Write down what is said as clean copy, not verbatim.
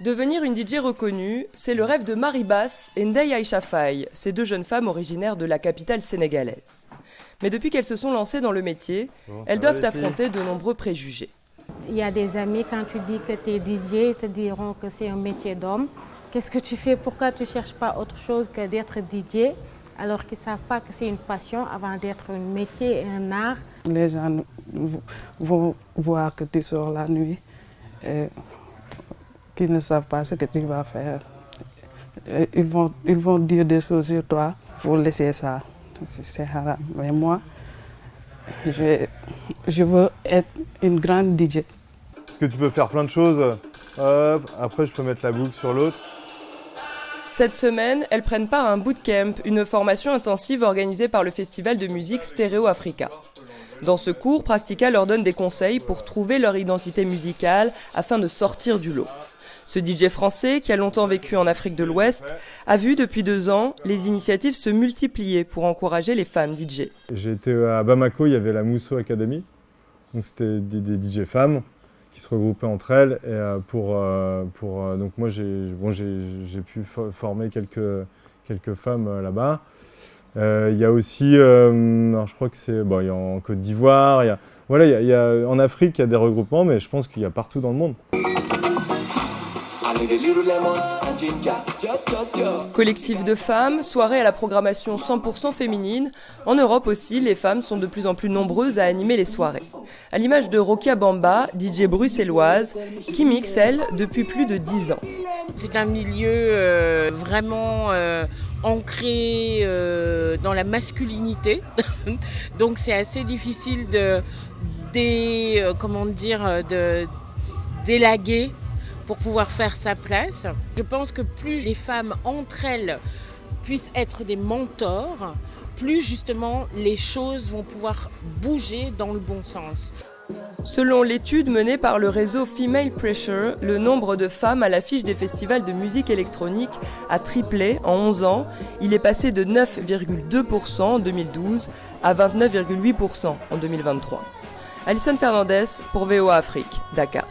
Devenir une DJ reconnue, c'est le rêve de Marie Basse et Ndeye Aïcha Faye, ces deux jeunes femmes originaires de la capitale sénégalaise. Mais depuis qu'elles se sont lancées dans le métier, elles doivent affronter de nombreux préjugés. Il y a des amis, quand tu dis que tu es DJ, ils te diront que c'est un métier d'homme. Qu'est-ce que tu fais? Pourquoi tu ne cherches pas autre chose que d'être DJ, alors qu'ils ne savent pas que c'est une passion avant d'être un métier et un art? Les gens vont voir que tu sors la nuit et qu'ils ne savent pas ce que tu vas faire. Ils vont dire des choses sur toi, il faut laisser ça, c'est haram. Mais moi, je veux être une grande DJ. Parce que tu peux faire plein de choses, hop, après je peux mettre la boucle sur l'autre. Cette semaine, elles prennent part à un bootcamp, une formation intensive organisée par le festival de musique Stéréo Africa. Dans ce cours, Practica leur donne des conseils pour trouver leur identité musicale afin de sortir du lot. Ce DJ français, qui a longtemps vécu en Afrique de l'Ouest, a vu depuis 2 ans les initiatives se multiplier pour encourager les femmes DJ. J'ai été à Bamako, il y avait la Mousso Academy, donc c'était des DJ femmes qui se regroupaient entre elles. Et donc moi j'ai pu former quelques femmes là-bas. Il y a aussi, alors je crois que c'est, il y a en Côte d'Ivoire, en Afrique il y a des regroupements, mais je pense qu'il y a partout dans le monde. Collectif de femmes, soirée à la programmation 100% féminine. En Europe aussi, les femmes sont de plus en plus nombreuses à animer les soirées. À l'image de Rokia Bamba, DJ bruxelloise, qui mixe, elle, depuis plus de 10 ans. C'est un milieu vraiment ancré dans la masculinité. Donc c'est assez difficile d'élaguer pour pouvoir faire sa place. Je pense que plus les femmes entre elles puissent être des mentors, plus justement les choses vont pouvoir bouger dans le bon sens. Selon l'étude menée par le réseau Female Pressure, le nombre de femmes à l'affiche des festivals de musique électronique a triplé en 11 ans. Il est passé de 9,2% en 2012 à 29,8% en 2023. Alison Fernandez pour VOA Afrique, Dakar.